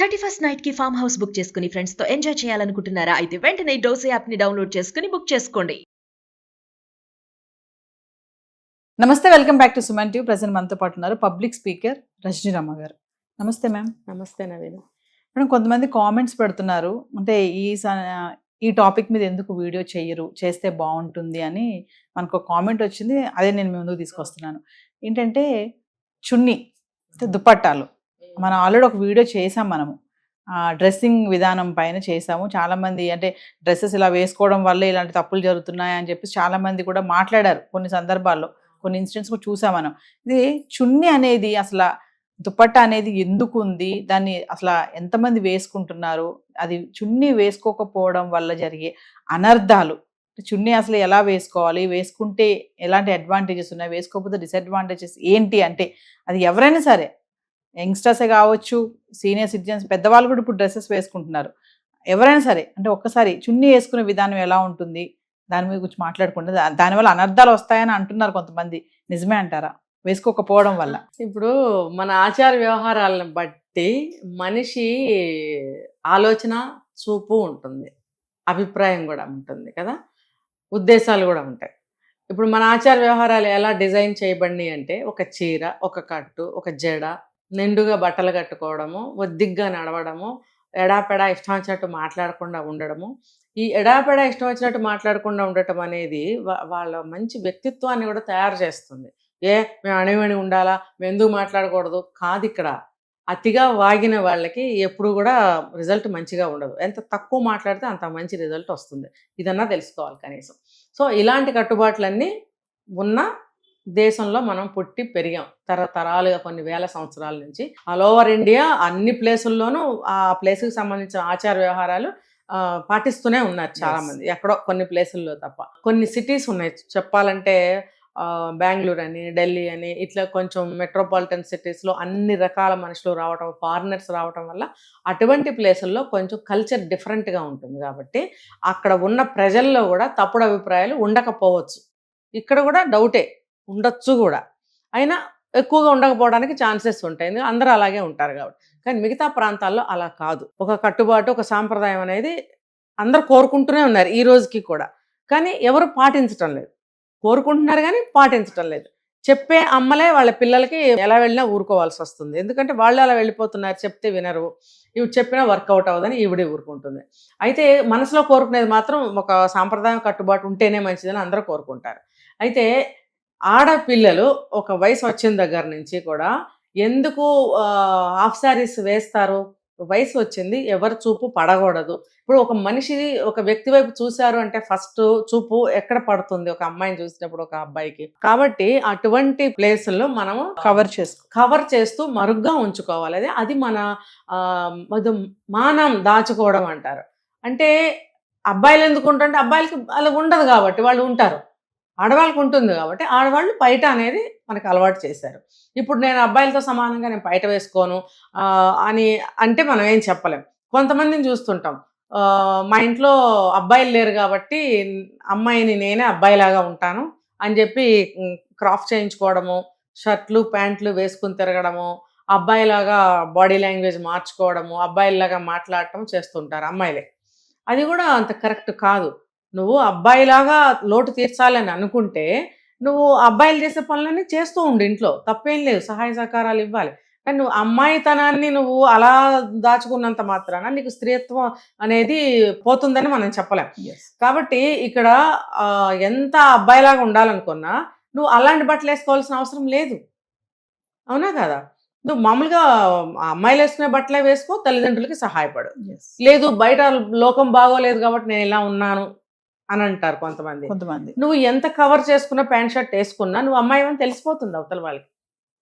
31st night కి farm house book చేసుకుని friends తో ఎంజాయ్ చేయాలనుకుంటున్నారా? అయితే వెంటనే డోసే యాప్ ని డౌన్లోడ్ చేసుకుని బుక్ చేసుకోండి. నమస్తే, welcome back to Suman TV. Present మనతో పాటు ఉన్నారు పబ్లిక్ స్పీకర్ రజనీ రమ్మ గారు. నమస్తే మ్యామ్. నమస్తే నవీన్. మేడం, కొంతమంది కామెంట్స్ పెడుతున్నారు, అంటే ఈ టాపిక్ మీద ఎందుకు వీడియో చేయరు, చేస్తే బాగుంటుంది అని మనకు కామెంట్ వచ్చింది. అదే నేను మీ ముందుకు తీసుకొస్తున్నాను. ఏంటంటే చున్నీ, దుపట్టాలు మనం ఆల్రెడీ ఒక వీడియో చేసాం. మనము డ్రెస్సింగ్ విధానం పైన చేసాము. చాలామంది అంటే డ్రెస్సెస్ ఇలా వేసుకోవడం వల్ల ఇలాంటి తప్పులు జరుగుతున్నాయి అని చెప్పి చాలామంది కూడా మాట్లాడారు. కొన్ని సందర్భాల్లో కొన్ని ఇన్సిడెంట్స్ కూడా చూసాం మనం. ఇది చున్నీ అనేది అసలు దుపట్టా అనేది ఎందుకు ఉంది, దాన్ని అసలు ఎంతమంది వేసుకుంటున్నారు, అది చున్నీ వేసుకోకపోవడం వల్ల జరిగే అనర్థాలు, చున్నీ అసలు ఎలా వేసుకోవాలి, వేసుకుంటే ఎలాంటి అడ్వాంటేజెస్ ఉన్నాయి, వేసుకోకపోతే డిసడ్వాంటేజెస్ ఏంటి, అంటే అది ఎవరైనా సరే, యంగ్స్టర్సే కావచ్చు, సీనియర్ సిటిజన్స్, పెద్దవాళ్ళు కూడా ఇప్పుడు డ్రెస్సెస్ వేసుకుంటున్నారు. ఎవరైనా సరే అంటే ఒక్కసారి చున్నీ వేసుకునే విధానం ఎలా ఉంటుంది, దాని మీద గురించి మాట్లాడుకుంటే దానివల్ల అనర్థాలు వస్తాయని అంటున్నారు కొంతమంది. నిజమే అంటారా వేసుకోకపోవడం వల్ల? ఇప్పుడు మన ఆచార వ్యవహారాలను బట్టి మనిషి ఆలోచన, చూపు ఉంటుంది, అభిప్రాయం కూడా ఉంటుంది కదా, ఉద్దేశాలు కూడా ఉంటాయి. ఇప్పుడు మన ఆచార వ్యవహారాలు ఎలా డిజైన్ చేయబడినాయి అంటే, ఒక చీర, ఒక కట్టు, ఒక జడ, నిండుగా బట్టలు కట్టుకోవడము, ఒద్దిగ్గా నడవడము, ఎడాపెడా ఇష్టం వచ్చినట్టు మాట్లాడకుండా ఉండడము. ఈ ఎడాపెడా ఇష్టం వచ్చినట్టు మాట్లాడకుండా ఉండటం అనేది వాళ్ళ మంచి వ్యక్తిత్వాన్ని కూడా తయారు చేస్తుంది. మేము అణివణి ఉండాలా, మేము ఎందుకు మాట్లాడకూడదు కాదు. ఇక్కడ అతిగా వాగిన వాళ్ళకి ఎప్పుడు కూడా రిజల్ట్ మంచిగా ఉండదు. ఎంత తక్కువ మాట్లాడితే అంత మంచి రిజల్ట్ వస్తుంది. ఇదన్నా తెలుసుకోవాలి కనీసం. సో ఇలాంటి కట్టుబాట్లన్నీ ఉన్న దేశంలో మనం పుట్టి పెరిగాం తరతరాలుగా, కొన్ని వేల సంవత్సరాల నుంచి. ఆల్ ఓవర్ ఇండియా అన్ని ప్లేసుల్లోనూ ఆ ప్లేస్కి సంబంధించిన ఆచార వ్యవహారాలు పాటిస్తూనే ఉన్నారు చాలామంది, ఎక్కడో కొన్ని ప్లేసుల్లో తప్ప. కొన్ని సిటీస్ ఉన్నాయి చెప్పాలంటే, బెంగళూరు అని, ఢిల్లీ అని, ఇట్లా కొంచెం మెట్రోపాలిటన్ సిటీస్లో అన్ని రకాల మనుషులు రావటం, ఫారినర్స్ రావటం వల్ల అటువంటి ప్లేసుల్లో కొంచెం కల్చర్ డిఫరెంట్గా ఉంటుంది. కాబట్టి అక్కడ ఉన్న ప్రజల్లో కూడా తప్పుడు అభిప్రాయాలు ఉండకపోవచ్చు. ఇక్కడ కూడా డౌటే, ఉండొచ్చు కూడా. అయినా ఎక్కువగా ఉండకపోవడానికి ఛాన్సెస్ ఉంటాయి, ఎందుకంటే అందరూ అలాగే ఉంటారు కాబట్టి. కానీ మిగతా ప్రాంతాల్లో అలా కాదు. ఒక కట్టుబాటు, ఒక సాంప్రదాయం అనేది అందరు కోరుకుంటూనే ఉన్నారు ఈ రోజుకి కూడా. కానీ ఎవరు పాటించటం లేదు. కోరుకుంటున్నారు కానీ పాటించటం లేదు. చెప్పే అమ్మలే వాళ్ళ పిల్లలకి ఎలా వెళ్ళినా ఊరుకోవాల్సి వస్తుంది. ఎందుకంటే వాళ్ళు అలా వెళ్ళిపోతున్నారు, చెప్తే వినరు, ఇవి చెప్పినా వర్కౌట్ అవ్వదని ఈవిడే ఊరుకుంటుంది. అయితే మనసులో కోరుకునేది మాత్రం ఒక సాంప్రదాయం, కట్టుబాటు ఉంటేనే మంచిదని అందరూ కోరుకుంటారు. అయితే ఆడపిల్లలు ఒక వయసు వచ్చిన దగ్గర నుంచి కూడా ఎందుకు హాఫ్ శారీస్ వేస్తారు? వయసు వచ్చింది, ఎవరి చూపు పడకూడదు. ఇప్పుడు ఒక మనిషి, ఒక వ్యక్తి వైపు చూశారు అంటే ఫస్ట్ చూపు ఎక్కడ పడుతుంది ఒక అమ్మాయిని చూసినప్పుడు, ఒక అబ్బాయికి. కాబట్టి అటువంటి ప్లేసుల్లో మనము కవర్ చేస్తూ మరుగ్గా ఉంచుకోవాలి. అది మన మానం దాచుకోవడం అంటారు. అంటే అబ్బాయిలు ఎందుకు ఉంటారంటే, అబ్బాయిలకి అలా ఉండదు కాబట్టి వాళ్ళు ఉంటారు, ఆడవాళ్ళకి ఉంటుంది కాబట్టి ఆడవాళ్ళు బయట అనేది మనకు అలవాటు చేశారు. ఇప్పుడు నేను అబ్బాయిలతో సమానంగా నేను బయట వేసుకోను అని అంటే మనం ఏం చెప్పలేం. కొంతమందిని చూస్తుంటాం, మా ఇంట్లో అబ్బాయిలు లేరు కాబట్టి అమ్మాయిని నేనే అబ్బాయిలాగా ఉంటాను అని చెప్పి క్రాఫ్ చేయించుకోవడము, షర్ట్లు ప్యాంట్లు వేసుకుని తిరగడము, అబ్బాయిలాగా బాడీ లాంగ్వేజ్ మార్చుకోవడము, అబ్బాయిలాగా మాట్లాడటం చేస్తుంటారు అమ్మాయిలే. అది కూడా అంత కరెక్ట్ కాదు. నువ్వు అబ్బాయిలాగా లోటు తీర్చాలని అనుకుంటే నువ్వు అబ్బాయిలు చేసే పనులన్నీ చేస్తూ ఉండు, ఇంట్లో తప్పేం లేదు, సహాయ సహకారాలు ఇవ్వాలి. కానీ నువ్వు అమ్మాయితనాన్ని నువ్వు అలా దాచుకున్నంత మాత్రాన నీకు స్త్రీత్వం అనేది పోతుందని మనం చెప్పలేం. కాబట్టి ఇక్కడ ఎంత అబ్బాయిలాగా ఉండాలనుకున్నా నువ్వు అలాంటి బట్టలు వేసుకోవాల్సిన అవసరం లేదు, అవునా కదా? నువ్వు మామూలుగా అమ్మాయిలు వేసుకునే బట్టలే వేసుకో, తల్లిదండ్రులకి సహాయపడు. లేదు బయట లోకం బాగోలేదు కాబట్టి నేను ఇలా ఉన్నాను అని అంటారు కొంతమంది. నువ్వు ఎంత కవర్ చేసుకున్నా, ప్యాంట్ షర్ట్ వేసుకున్నా నువ్వు అమ్మాయి అని తెలిసిపోతుంది, అవతల వాళ్ళకి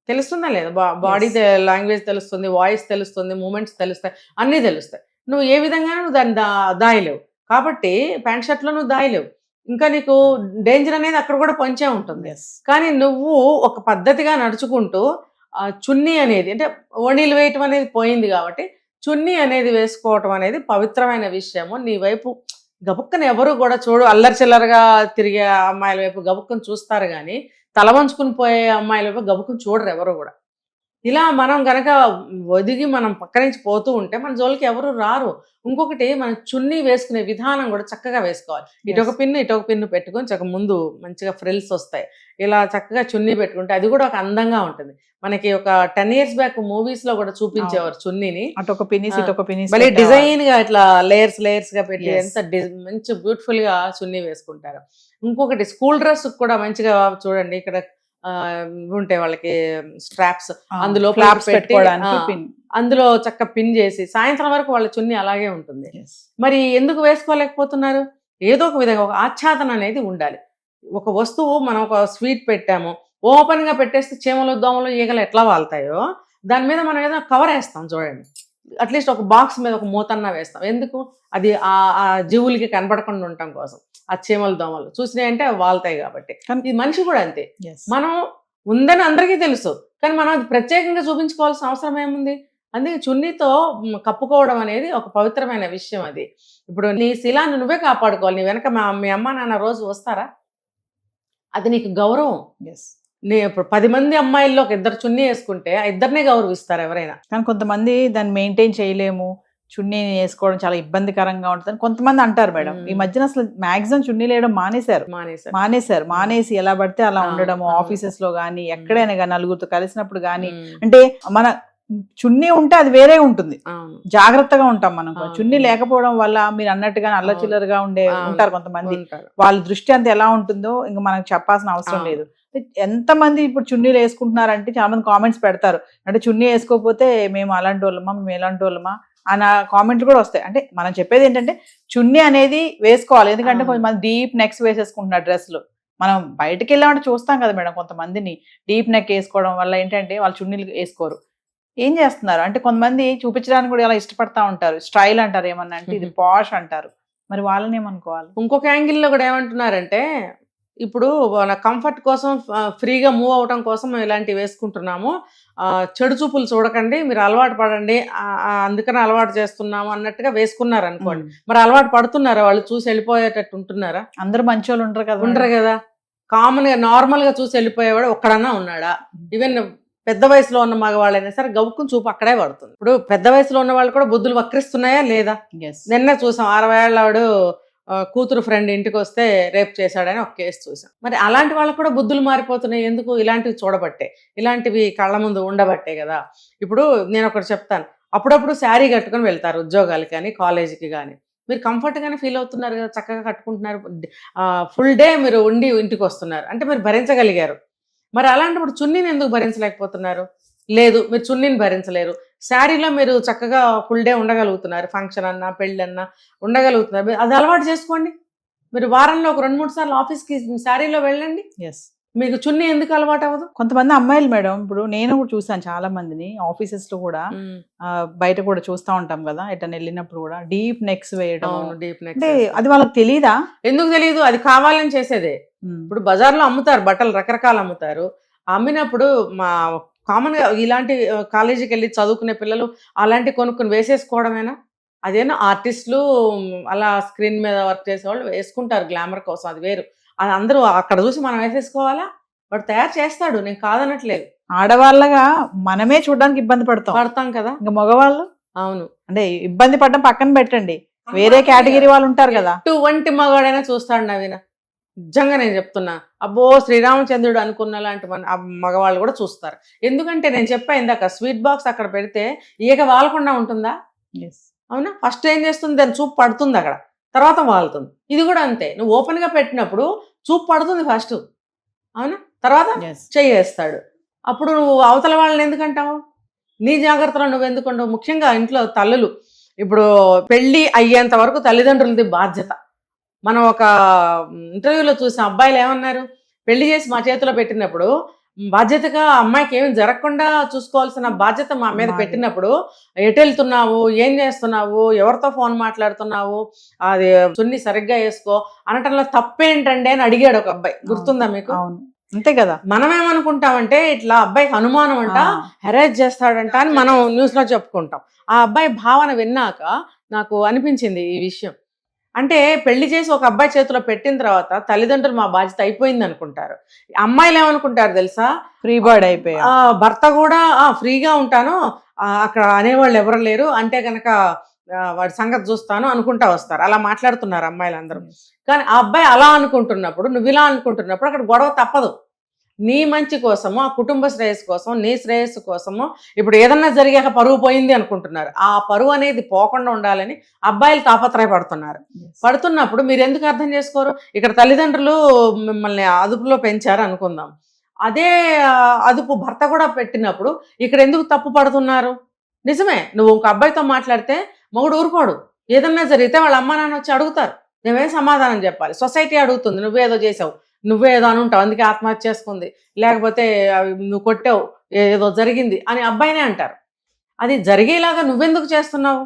తెలుస్తుందా లేదా? బాడీ లాంగ్వేజ్ తెలుస్తుంది, వాయిస్ తెలుస్తుంది, మూమెంట్స్ తెలుస్తాయి, అన్నీ తెలుస్తాయి. నువ్వు ఏ విధంగా నువ్వు దాన్ని దాయలేవు. కాబట్టి ప్యాంట్ షర్ట్లో నువ్వు దాయలేవు. ఇంకా నీకు డేంజర్ అనేది అక్కడ కూడా పొంచే ఉంటుంది. కానీ నువ్వు ఒక పద్ధతిగా నడుచుకుంటూ చున్నీ అనేది, అంటే ఓణీలు వేయటం అనేది పోయింది కాబట్టి చున్నీ అనేది వేసుకోవటం అనేది పవిత్రమైన విషయము. నీ వైపు గబుక్కని ఎవరు కూడా చూడు, అల్లరి చిల్లరగా తిరిగే అమ్మాయిల వైపు గబుక్కని చూస్తారు కానీ తల వంచుకుని పోయే అమ్మాయిల వైపు గబుక్కని చూడరు ఎవరు కూడా. ఇలా మనం గనక ఒదిగి మనం పక్క నుంచి పోతూ ఉంటే మన జోలికి ఎవరు రారు. ఇంకొకటి మనం చున్నీ వేసుకునే విధానం కూడా చక్కగా వేసుకోవాలి. ఇటొక పిన్ను ఇటొక పిన్ను పెట్టుకొని చక్కగా ముందు మంచిగా ఫ్రిల్స్ వస్తాయి. ఇలా చక్కగా చున్నీ పెట్టుకుంటే అది కూడా ఒక అందంగా ఉంటుంది. మనకి ఒక 10 years బ్యాక్ మూవీస్ లో కూడా చూపించేవారు చున్నీని. అటొక పినిస్ ఇటొక పినిస్ మళ్ళీ డిజైన్ గా ఇట్లా లేయర్స్ గా పెట్టి ఎంత మంచి బ్యూటిఫుల్ గా చున్నీ వేసుకుంటారు. ఇంకొకటి స్కూల్ డ్రెస్ కూడా మంచిగా చూడండి, ఇక్కడ ఉంటాయి వాళ్ళకి స్ట్రాప్స్, అందులో ఫ్లాప్స్ పెట్టుకోవడానికి పిన్. అందులో చక్క పిన్ చేసి సాయంత్రం వరకు వాళ్ళ చున్నీ అలాగే ఉంటుంది. మరి ఎందుకు వేసుకోలేకపోతున్నారు? ఏదో ఒక విధంగా ఒక ఆచ్ఛాదన అనేది ఉండాలి. ఒక వస్తువు మనం ఒక స్వీట్ పెట్టాము, ఓపెన్ గా పెట్టేస్తే చీమలు దోమలు ఈగలు ఎట్లా వాళ్తాయో దాని మీద మనం ఏదైనా కవర్ వేస్తాం చూడండి. అట్లీస్ట్ ఒక బాక్స్ మీద ఒక మూతన్నా వేస్తాం. ఎందుకు? అది ఆ జీవులకి కనబడకుండా ఉండటం కోసం. ఆ చీమలు దోమలు చూసినాయంటే అవి వాళ్తాయి కాబట్టి. ఇది మనిషి కూడా అంతే. మనం ఉందని అందరికీ తెలుసు, కానీ మనం అది ప్రత్యేకంగా చూపించుకోవాల్సిన అవసరం ఏముంది? అందుకే చున్నీతో కప్పుకోవడం అనేది ఒక పవిత్రమైన విషయం. అది ఇప్పుడు నీ శిలాన్ని నువ్వే కాపాడుకోవాలి. నీ వెనక మీ అమ్మ నాన్న రోజు వస్తారా? అది నీకు గౌరవం. ఇప్పుడు 10 మంది అమ్మాయిల్లో ఒక 2 చున్నీ వేసుకుంటే ఆ 2నే గౌరవిస్తారు ఎవరైనా. కానీ కొంతమంది దాన్ని మెయింటైన్ చేయలేము, చున్నీ వేసుకోవడం చాలా ఇబ్బందికరంగా ఉంటుంది కొంతమంది అంటారు మేడం. ఈ మధ్యన అసలు మాక్సిమం చున్నీలు వేయడం మానేశారు. ఎలా పడితే అలా ఉండడము, ఆఫీసెస్ లో గానీ ఎక్కడైనా కానీ నలుగురితో కలిసినప్పుడు గానీ, అంటే మన చున్నీ ఉంటే అది వేరే ఉంటుంది, జాగ్రత్తగా ఉంటాం మనం. చున్నీ లేకపోవడం వల్ల మీరు అన్నట్టుగా అల్లచిల్లరగా ఉంటారు కొంతమంది. వాళ్ళ దృష్టి అంతా ఎలా ఉంటుందో ఇంకా మనకు చెప్పాల్సిన అవసరం లేదు. ఎంతమంది ఇప్పుడు చున్నీలు వేసుకుంటున్నారంటే చాలా మంది కామెంట్స్ పెడతారు, అంటే చున్నీ వేసుకోకపోతే మేము అలాంటి వాళ్ళమా, మేము ఎలాంటి వాళ్ళమా అన్న కామెంట్లు కూడా వస్తాయి. అంటే మనం చెప్పేది ఏంటంటే చున్నీ అనేది వేసుకోవాలి. ఎందుకంటే కొంతమంది డీప్ నెక్స్ వేసేసుకుంటున్నారు డ్రెస్లు. మనం బయటకు వెళ్ళామంటే చూస్తాం కదా మేడం, కొంతమందిని డీప్ నెక్ వేసుకోవడం వల్ల ఏంటంటే వాళ్ళు చున్నీలు వేసుకోరు. ఏం చేస్తున్నారు అంటే కొంతమంది చూపించడానికి కూడా ఇలా ఇష్టపడతా ఉంటారు. స్టైల్ అంటారు, ఏమన్నా అంటే ఇది పాష్ అంటారు. మరి వాళ్ళని ఏమనుకోవాలి? ఇంకొక యాంగిల్లో కూడా ఏమంటున్నారంటే, ఇప్పుడు మన కంఫర్ట్ కోసం ఫ్రీగా మూవ్ అవటం కోసం ఇలాంటివి వేసుకుంటున్నాము, చెడు చూపులు చూడకండి, మీరు అలవాటు పడండి, అందుకని అలవాటు చేస్తున్నాము అన్నట్టుగా వేసుకున్నారు అనుకోండి. మరి అలవాటు పడుతున్నారా? వాళ్ళు చూసి వెళ్ళిపోయేటట్టు ఉంటున్నారా? అందరూ మంచి వాళ్ళు ఉండరు కదా. కామన్ గా నార్మల్ గా చూసి వెళ్ళిపోయేవాడు ఒక్కడన్నా ఉన్నాడా? ఈవెన్ పెద్ద వయసులో ఉన్న మగవాళ్ళైనా సరే గవుక్కుని చూపు అక్కడే పడుతుంది. ఇప్పుడు పెద్ద వయసులో ఉన్న వాళ్ళు కూడా బుద్ధులు వక్రిస్తున్నాయా లేదా? నిన్నే చూసాం, 60 ఏళ్ళ వాడు కూతురు ఫ్రెండ్ ఇంటికి వస్తే రేప్ చేశాడని ఒక కేసు చూసాం. మరి అలాంటి వాళ్ళకు కూడా బుద్ధులు మారిపోతున్నాయి. ఎందుకు? ఇలాంటివి చూడబట్టే, ఇలాంటివి కళ్ళ ముందు ఉండబట్టే కదా. ఇప్పుడు నేను ఒకటి చెప్తాను, అప్పుడప్పుడు శారీ కట్టుకొని వెళ్తారు ఉద్యోగాలకి కానీ కాలేజీకి కానీ, మీరు కంఫర్ట్గానే ఫీల్ అవుతున్నారు కదా, చక్కగా కట్టుకుంటున్నారు, ఫుల్ డే మీరు ఉండి ఇంటికి వస్తున్నారు అంటే మీరు భరించగలిగారు. మరి అలాంటప్పుడు చున్నీని ఎందుకు భరించలేకపోతున్నారు? లేదు, మీరు చున్నీని భరించలేరు, శారీలో మీరు చక్కగా ఫుల్ డే ఉండగలుగుతున్నారు, ఫంక్షన్ అన్నా పెళ్ళన్నా ఉండగలుగుతున్నారు, అది అలవాటు చేసుకోండి. మీరు వారంలో ఒక 2-3 సార్లు ఆఫీస్కి శారీలో వెళ్ళండి. మీకు చున్నీ ఎందుకు అలవాటు అవ్వదు? కొంతమంది అమ్మాయిలు మేడం, ఇప్పుడు నేను కూడా చూసాను చాలా మందిని ఆఫీసెస్ లో కూడా, బయట కూడా చూస్తూ ఉంటాం కదా, ఎటన్నా వెళ్ళినప్పుడు కూడా డీప్ నెక్స్ వేయడం. అంటే అది వాళ్ళకి తెలీదా? ఎందుకు తెలియదు? అది కావాలని చేసేదే. ఇప్పుడు బజార్లో అమ్ముతారు బట్టలు, రకరకాలు అమ్ముతారు. అమ్మినప్పుడు మా కామన్ గా ఇలాంటి కాలేజీకి వెళ్ళి చదువుకునే పిల్లలు అలాంటి కొనుక్కుని వేసేసుకోవడమేనా? అదేనా ఆర్టిస్టులు అలా స్క్రీన్ మీద వర్క్ చేసేవాళ్ళు వేసుకుంటారు గ్లామర్ కోసం, అది వేరు. అది అందరూ అక్కడ చూసి మనం వేసేసుకోవాలా? వాడు తయారు చేస్తాడు, నేను కాదనట్లేదు. ఆడవాళ్ళగా మనమే చూడడానికి ఇబ్బంది పడతాం కదా, ఇంకా మగవాళ్ళు. అవును, అంటే ఇబ్బంది పడడం పక్కన పెట్టండి, వేరే కేటగిరీ వాళ్ళు ఉంటారు కదా. ఎటువంటి మగాడైనా చూస్తాడు నవీన, నిజంగా నేను చెప్తున్నా. అబ్బో శ్రీరామచంద్రుడు అనుకున్న లాంటి మగవాళ్ళు కూడా చూస్తారు. ఎందుకంటే నేను చెప్పా ఇందాక, స్వీట్ బాక్స్ అక్కడ పెడితే ఈగ వాలకుండా ఉంటుందా? అవునా? ఫస్ట్ ఏం చేస్తుంది, దాని చూపు పడుతుంది అక్కడ, తర్వాత వాలుతుంది. ఇది కూడా అంతే, నువ్వు ఓపెన్ గా పెట్టినప్పుడు చూపు పడుతుంది ఫస్ట్, అవునా, తర్వాత చెయ్యేస్తాడు. అప్పుడు నువ్వు అవతల వాళ్ళని ఎందుకంటావు? నీ జాగ్రత్తలో నువ్వు ఎందుకుంటావు? ముఖ్యంగా ఇంట్లో తల్లులు, ఇప్పుడు పెళ్లి అయ్యేంత వరకు తల్లిదండ్రులది బాధ్యత. మనం ఒక ఇంటర్వ్యూలో చూసిన అబ్బాయిలు ఏమన్నారు, పెళ్లి చేసి మా చేతిలో పెట్టినప్పుడు బాధ్యతగా అమ్మాయికి ఏమి జరగకుండా చూసుకోవాల్సిన బాధ్యత మా మీద పెట్టినప్పుడు, ఎటు వెళ్తున్నావు, ఏం చేస్తున్నావు, ఎవరితో ఫోన్ మాట్లాడుతున్నావు, అది చున్నీ సరిగ్గా వేసుకో అనటంలో తప్పేంటండి అని అడిగాడు ఒక అబ్బాయి. గుర్తుందా మీకు? అంతే కదా. మనం ఏమనుకుంటామంటే ఇట్లా అబ్బాయికి అనుమానం అంట, హెరాస్ చేస్తాడంట అని మనం న్యూస్ లో చెప్పుకుంటాం. ఆ అబ్బాయి భావన విన్నాక నాకు అనిపించింది ఈ విషయం. అంటే పెళ్లి చేసి ఒక అబ్బాయి చేతిలో పెట్టిన తర్వాత తల్లిదండ్రులు మా బాధ్యత అయిపోయింది అనుకుంటారు. అమ్మాయిలు ఏమనుకుంటారు తెలుసా, ఫ్రీ బర్డ్ అయిపోయా. భర్త కూడా ఫ్రీగా ఉంటాను, అక్కడ అనేవాళ్ళు ఎవరు లేరు, అంటే కనుక వాడి సంగతి చూస్తాను అనుకుంటా వస్తారు. అలా మాట్లాడుతున్నారు అమ్మాయిలు అందరూ. కానీ ఆ అబ్బాయి అలా అనుకుంటున్నప్పుడు, నువ్వు ఇలా అనుకుంటున్నప్పుడు అక్కడ గొడవ తప్పదు. నీ మంచి కోసము, ఆ కుటుంబ శ్రేయస్సు కోసం, నీ శ్రేయస్సు కోసము, ఇప్పుడు ఏదన్నా జరిగాక పరువు పోయింది అనుకుంటున్నారు. ఆ పరువు అనేది పోకుండా ఉండాలని అబ్బాయిలు తాపత్రయపడుతున్నారు. పడుతున్నప్పుడు మీరు ఎందుకు అర్థం చేసుకోరు? ఇక్కడ తల్లిదండ్రులు మిమ్మల్ని అదుపులో పెంచారు అనుకుందాం, అదే అదుపు భర్త కూడా పెట్టినప్పుడు ఇక్కడ ఎందుకు తప్పు పడుతున్నారు? నిజమే, నువ్వు ఒక అబ్బాయితో మాట్లాడితే మొగుడు ఊరుకోడు. ఏదన్నా జరిగితే వాళ్ళ అమ్మ నాన్న వచ్చి అడుగుతారు, మేమేం సమాధానం చెప్పాలి? సొసైటీ అడుగుతుంది, నువ్వేదో చేసావు, నువ్వేదో అని ఉంటావు, అందుకే ఆత్మహత్య చేసుకుంది, లేకపోతే నువ్వు కొట్టావు, ఏదో జరిగింది అని అబ్బాయినే అంటారు. అది జరిగేలాగా నువ్వెందుకు చేస్తున్నావు?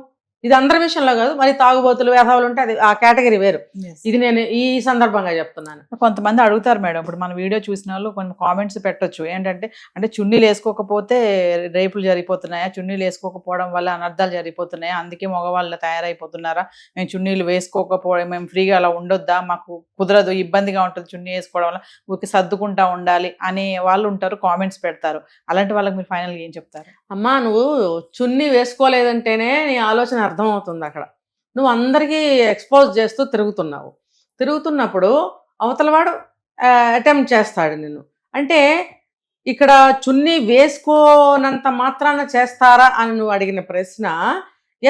ఇది అందరి విషయంలో కాదు, మరి తాగుబోతులు వ్యధవులు ఉంటే అది ఆ కేటగిరీ వేరు. ఇది నేను ఈ సందర్భంగా చెప్తున్నాను. కొంతమంది అడుగుతారు మేడం, ఇప్పుడు మన వీడియో చూసిన వాళ్ళు కొన్ని కామెంట్స్ పెట్టొచ్చు ఏంటంటే, అంటే చున్నీలు వేసుకోకపోతే రేపులు జరిగిపోతున్నాయా, చున్నీలు వేసుకోకపోవడం వల్ల అనర్థాలు జరిగిపోతున్నాయా, అందుకే మగవాళ్ళు తయారైపోతున్నారా, మేము చున్నీలు వేసుకోకపోవడం, మేము ఫ్రీగా అలా ఉండొద్దా, మాకు కుదరదు, ఇబ్బందిగా ఉంటుంది చున్నీ వేసుకోవడం వల్ల, ఊరికి సర్దుకుంటా ఉండాలి అనే వాళ్ళు ఉంటారు, కామెంట్స్ పెడతారు. అలాంటి వాళ్ళకి మీరు ఫైనల్గా ఏం చెప్తారు? అమ్మా, నువ్వు చున్నీ వేసుకోలేదంటేనే నీ ఆలోచన అర్థమవుతుంది. అక్కడ నువ్వు అందరికీ ఎక్స్పోజ్ చేస్తూ తిరుగుతున్నప్పుడు అవతలవాడు అటెంప్ట్ చేస్తాడు నిన్ను. అంటే ఇక్కడ చున్నీ వేసుకోనంత మాత్రాన చేస్తారా అని నువ్వు అడిగిన ప్రశ్న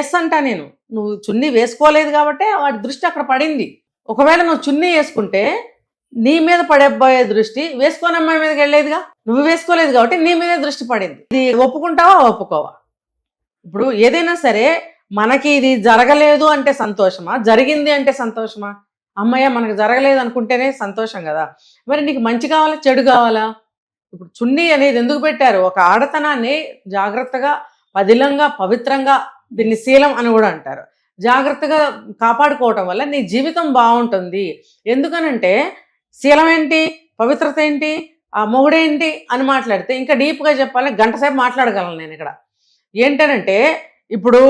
ఎస్ అంటా నేను. నువ్వు చున్నీ వేసుకోలేదు కాబట్టి వాడి దృష్టి అక్కడ పడింది. ఒకవేళ నువ్వు చున్నీ వేసుకుంటే నీ మీద పడబోయే దృష్టి వేసుకోని అమ్మాయి మీదకి వెళ్ళేదిగా. నువ్వు వేసుకోలేదు కాబట్టి నీ మీదే దృష్టి పడింది. ఇది ఒప్పుకుంటావా ఒప్పుకోవా? ఇప్పుడు ఏదైనా సరే మనకి ఇది జరగలేదు అంటే సంతోషమా, జరిగింది అంటే సంతోషమా? అమ్మయ్య మనకు జరగలేదు అనుకుంటేనే సంతోషం కదా. మరి నీకు మంచి కావాలా చెడు కావాలా? ఇప్పుడు చున్నీ అనేది ఎందుకు పెట్టారు? ఒక ఆడతనాన్ని జాగ్రత్తగా, పదిలంగా, పవిత్రంగా, దీన్ని శీలం అని కూడా అంటారు, జాగ్రత్తగా కాపాడుకోవటం వల్ల నీ జీవితం బాగుంటుంది. ఎందుకనంటే శీలం ఏంటి, పవిత్రత ఏంటి, ఆ మొగుడేంటి అని మాట్లాడితే ఇంకా డీప్గా చెప్పాలి, గంట సేపు మాట్లాడగలను నేను ఇక్కడ. ఏంటనంటే ఇప్పుడు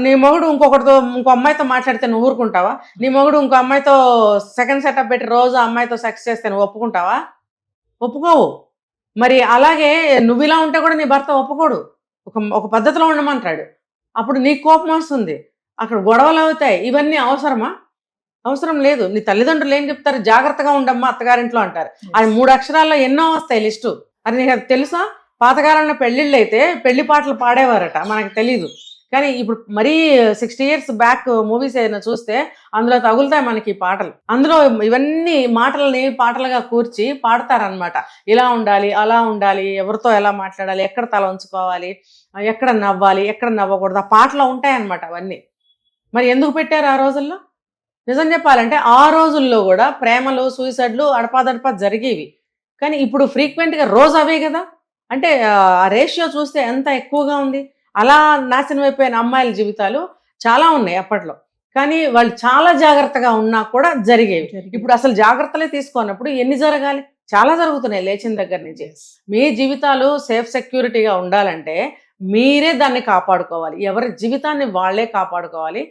నీ మొగుడు ఇంకో అమ్మాయితో మాట్లాడితే నువ్వు ఊరుకుంటావా? నీ మొగుడు ఇంకో అమ్మాయితో సెకండ్ సెటప్ పెట్టి రోజు అమ్మాయితో సెక్స్ చేస్తే నువ్వు ఒప్పుకుంటావా? ఒప్పుకోవు. మరి అలాగే నువ్వు ఇలా ఉంటే కూడా నీ భర్త ఒప్పుకోడు, ఒక పద్ధతిలో ఉండమంటాడు. అప్పుడు నీకు కోపం వస్తుంది, అక్కడ గొడవలు అవుతాయి. ఇవన్నీ అవసరమా? అవసరం లేదు. నీ తల్లిదండ్రులు ఏం చెప్తారు? జాగ్రత్తగా ఉండమ్మా అత్తగారింట్లో అంటారు. అది 3 అక్షరాల్లో ఎన్నో వస్తాయి లిస్టు. అది నీకు తెలుసా? పాతకాలంలో పెళ్ళిళ్ళు అయితే పెళ్లి పాటలు పాడేవారట, మనకు తెలీదు. కానీ ఇప్పుడు మరీ 60 years బ్యాక్ మూవీస్ ఏదైనా చూస్తే అందులో తగులుతాయి మనకి పాటలు. అందులో ఇవన్నీ మాటలని పాటలుగా కూర్చి పాడతారనమాట. ఇలా ఉండాలి, అలా ఉండాలి, ఎవరితో ఎలా మాట్లాడాలి, ఎక్కడ తల ఉంచుకోవాలి, ఎక్కడ నవ్వాలి, ఎక్కడ నవ్వకూడదు, ఆ పాటలో ఉంటాయన్నమాట అవన్నీ. మరి ఎందుకు పెట్టారు ఆ రోజుల్లో? నిజం చెప్పాలంటే ఆ రోజుల్లో కూడా ప్రేమలు, సూసైడ్లు అడపాదడపా జరిగేవి. కానీ ఇప్పుడు ఫ్రీక్వెంట్గా రోజు అవే కదా. అంటే ఆ రేషియో చూస్తే ఎంత ఎక్కువగా ఉంది. అలా నాశనం అయిపోయిన అమ్మాయిల జీవితాలు చాలా ఉన్నాయి అప్పట్లో. కానీ వాళ్ళు చాలా జాగ్రత్తగా ఉన్నా కూడా జరిగేవి. ఇప్పుడు అసలు జాగ్రత్తలే తీసుకున్నప్పుడు ఎన్ని జరగాలి? చాలా జరుగుతున్నాయి లేచిన దగ్గర నుంచి. మీ జీవితాలు సేఫ్ సెక్యూరిటీగా ఉండాలంటే మీరే దాన్ని కాపాడుకోవాలి. ఎవరి జీవితాన్ని వాళ్ళే కాపాడుకోవాలి.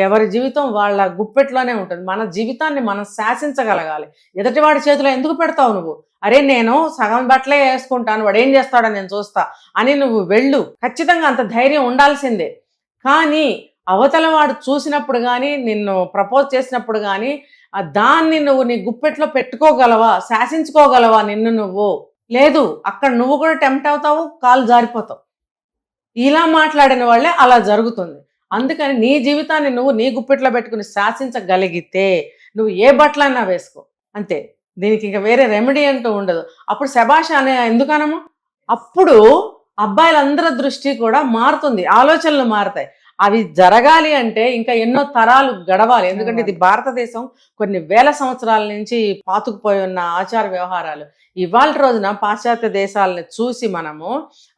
ఎవరి జీవితం వాళ్ళ గుప్పెట్లోనే ఉంటుంది. మన జీవితాన్ని మనం శాసించగలగాలి. ఎదుటివాడి చేతిలో ఎందుకు పెడతావు నువ్వు? అరే నేను సగం బట్టలే వేసుకుంటాను, వాడు ఏం చేస్తాడో నేను చూస్తా అని నువ్వు వెళ్ళు. ఖచ్చితంగా అంత ధైర్యం ఉండాల్సిందే. కానీ అవతల వాడు చూసినప్పుడు కానీ, నిన్ను ప్రపోజ్ చేసినప్పుడు కానీ దాన్ని నువ్వు నీ గుప్పెట్లో పెట్టుకోగలవా, శాసించుకోగలవా నిన్ను నువ్వు? లేదు. అక్కడ నువ్వు కూడా టెంప్ట్ అవుతావు, కాలు జారిపోతావు. ఇలా మాట్లాడిన వాళ్ళే అలా జరుగుతుంది. అందుకని నీ జీవితాన్ని నువ్వు నీ గుప్పెట్లో పెట్టుకుని శాసించగలిగితే నువ్వు ఏ బట్టలన్నా వేసుకో, అంతే. దీనికి ఇంకా వేరే రెమెడీ అంటూ ఉండదు. అప్పుడు శభాష అనే ఎందుకనము? అప్పుడు అబ్బాయిలందరి దృష్టి కూడా మారుతుంది, ఆలోచనలు మారుతాయి. అవి జరగాలి అంటే ఇంకా ఎన్నో తరాలు గడవాలి. ఎందుకంటే ఇది భారతదేశం కొన్ని వేల సంవత్సరాల నుంచి పాతుకుపోయి ఉన్న ఆచార వ్యవహారాలు. ఇవాళ రోజున పాశ్చాత్య దేశాలని చూసి మనము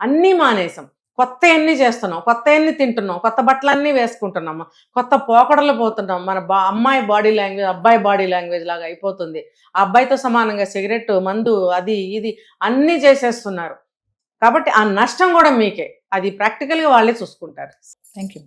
అన్నీ మానేసాం. కొత్త ఎన్ని చేస్తున్నాం, కొత్త ఎన్ని తింటున్నాం, కొత్త బట్టలన్నీ వేసుకుంటున్నాము, కొత్త పోకడలు పోతున్నాం. మన అమ్మాయి బాడీ లాంగ్వేజ్ అబ్బాయి బాడీ లాంగ్వేజ్ లాగా అయిపోతుంది. ఆ అబ్బాయితో సమానంగా సిగరెట్, మందు, అది ఇది అన్నీ చేసేస్తున్నారు. కాబట్టి ఆ నష్టం కూడా మీకే. అది ప్రాక్టికల్గా వాళ్ళే చూసుకుంటారు. Thank you.